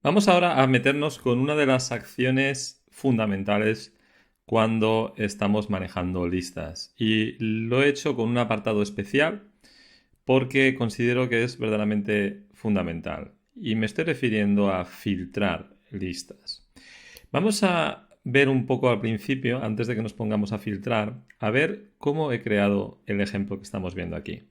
Vamos ahora a meternos con una de las acciones fundamentales cuando estamos manejando listas. Y lo he hecho con un apartado especial porque considero que es verdaderamente fundamental. Y me estoy refiriendo a filtrar listas. Vamos a ver un poco al principio, antes de que nos pongamos a filtrar, a ver cómo he creado el ejemplo que estamos viendo aquí.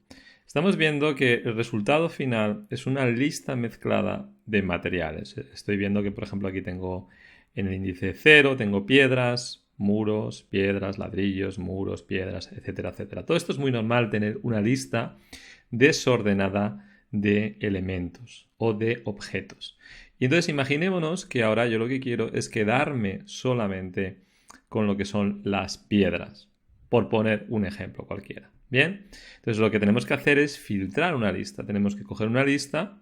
Estamos viendo que el resultado final es una lista mezclada de materiales. Estoy viendo que, por ejemplo, aquí tengo en el índice 0, tengo piedras, muros, piedras, ladrillos, muros, piedras, etcétera, etcétera. Todo esto es muy normal, tener una lista desordenada de elementos o de objetos. Y entonces imaginémonos que ahora yo lo que quiero es quedarme solamente con lo que son las piedras, por poner un ejemplo cualquiera. Bien, entonces lo que tenemos que hacer es filtrar una lista. Tenemos que coger una lista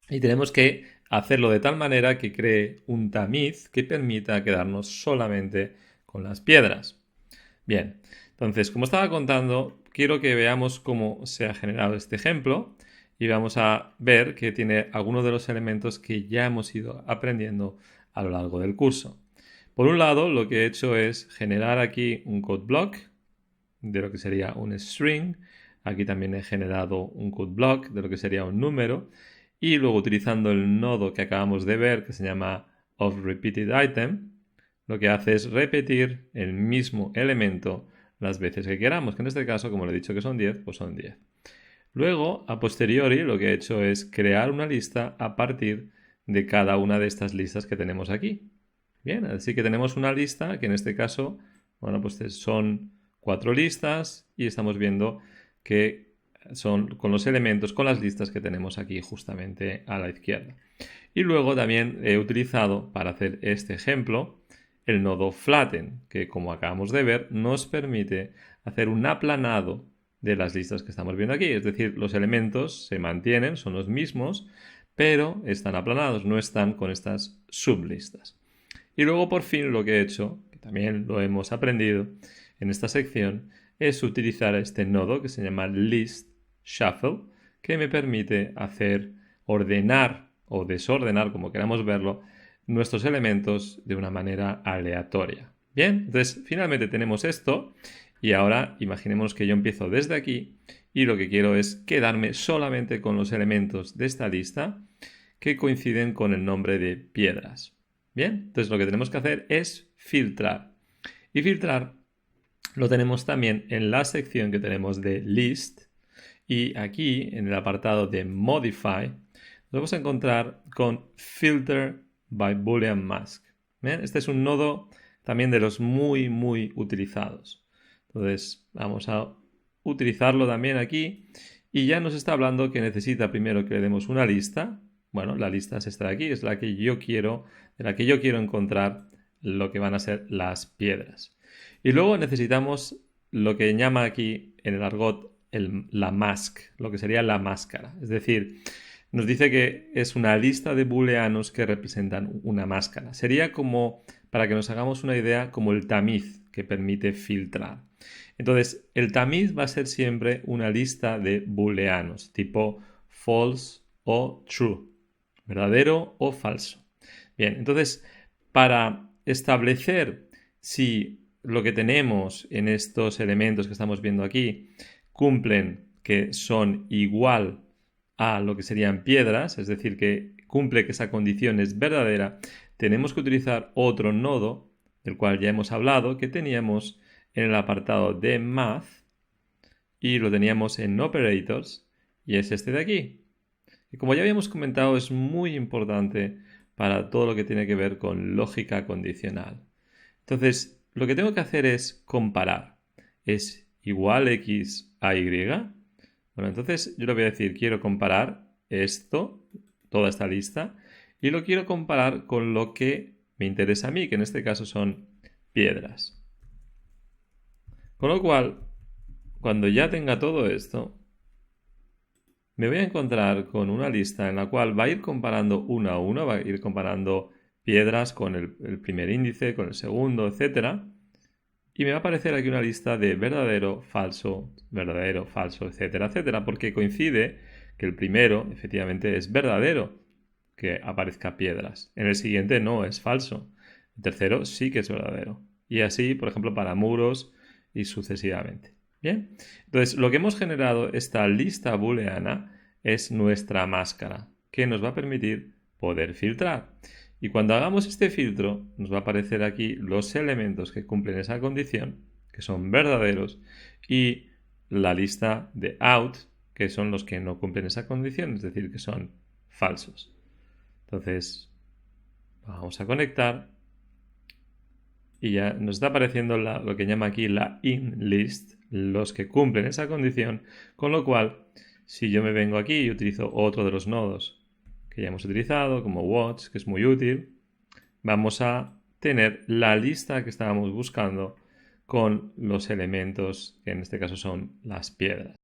y tenemos que hacerlo de tal manera que cree un tamiz que permita quedarnos solamente con las piedras. Bien, entonces, como estaba contando, quiero que veamos cómo se ha generado este ejemplo y vamos a ver que tiene algunos de los elementos que ya hemos ido aprendiendo a lo largo del curso. Por un lado, lo que he hecho es generar aquí un code block de lo que sería un string. Aquí también he generado un code block de lo que sería un número. Y luego utilizando el nodo que acabamos de ver, que se llama ofRepeatedItem, lo que hace es repetir el mismo elemento las veces que queramos, que en este caso, como le he dicho que son 10, pues son 10. Luego, a posteriori, lo que he hecho es crear una lista a partir de cada una de estas listas que tenemos aquí. Bien, así que tenemos una lista que en este caso, bueno, pues son 4 listas y estamos viendo que son con los elementos, con las listas que tenemos aquí justamente a la izquierda. Y luego también he utilizado para hacer este ejemplo el nodo flatten, que como acabamos de ver nos permite hacer un aplanado de las listas que estamos viendo aquí. Es decir, los elementos se mantienen, son los mismos, pero están aplanados, no están con estas sublistas. Y luego por fin lo que he hecho, que también lo hemos aprendido en esta sección, es utilizar este nodo que se llama list shuffle, que me permite hacer ordenar o desordenar, como queramos verlo, nuestros elementos de una manera aleatoria. Bien, entonces finalmente tenemos esto y ahora imaginemos que yo empiezo desde aquí y lo que quiero es quedarme solamente con los elementos de esta lista que coinciden con el nombre de piedras. Bien, entonces lo que tenemos que hacer es filtrar. Y filtrar lo tenemos también en la sección que tenemos de list y aquí en el apartado de modify nos vamos a encontrar con filter by boolean mask. ¿Bien? Este es un nodo también de los muy utilizados. Entonces vamos a utilizarlo también aquí y ya nos está hablando que necesita primero que le demos una lista. Bueno, la lista es esta de aquí, es la que yo quiero, de la que yo quiero encontrar lo que van a ser las piedras. Y luego necesitamos lo que llama aquí en el argot la mask, lo que sería la máscara. Es decir, nos dice que es una lista de booleanos que representan una máscara. Sería como, para que nos hagamos una idea, como el tamiz que permite filtrar. Entonces, el tamiz va a ser siempre una lista de booleanos, tipo false o true, verdadero o falso. Bien, entonces, para establecer si lo que tenemos en estos elementos que estamos viendo aquí cumplen que son igual a lo que serían piedras, es decir, que cumple que esa condición es verdadera, tenemos que utilizar otro nodo, del cual ya hemos hablado, que teníamos en el apartado de Math y lo teníamos en Operators y es este de aquí. Y como ya habíamos comentado, es muy importante para todo lo que tiene que ver con lógica condicional. Entonces, lo que tengo que hacer es comparar. ¿Es igual x a y? Bueno, entonces yo le voy a decir, quiero comparar esto, toda esta lista, y lo quiero comparar con lo que me interesa a mí, que en este caso son piedras. Con lo cual, cuando ya tenga todo esto, me voy a encontrar con una lista en la cual va a ir comparando uno a uno, va a ir comparando piedras con el primer índice, con el segundo, etc. Y me va a aparecer aquí una lista de verdadero, falso, etcétera, etcétera, porque coincide que el primero efectivamente es verdadero, que aparezca piedras. En el siguiente no, es falso. El tercero sí que es verdadero. Y así, por ejemplo, para muros y sucesivamente. Bien, entonces lo que hemos generado, esta lista booleana, es nuestra máscara, que nos va a permitir poder filtrar. Y cuando hagamos este filtro, nos va a aparecer aquí los elementos que cumplen esa condición, que son verdaderos, y la lista de out, que son los que no cumplen esa condición, es decir, que son falsos. Entonces, vamos a conectar y ya nos está apareciendo lo que llama aquí la in list, los que cumplen esa condición, con lo cual, si yo me vengo aquí y utilizo otro de los nodos que ya hemos utilizado, como watch, que es muy útil, vamos a tener la lista que estábamos buscando con los elementos, que en este caso son las piedras.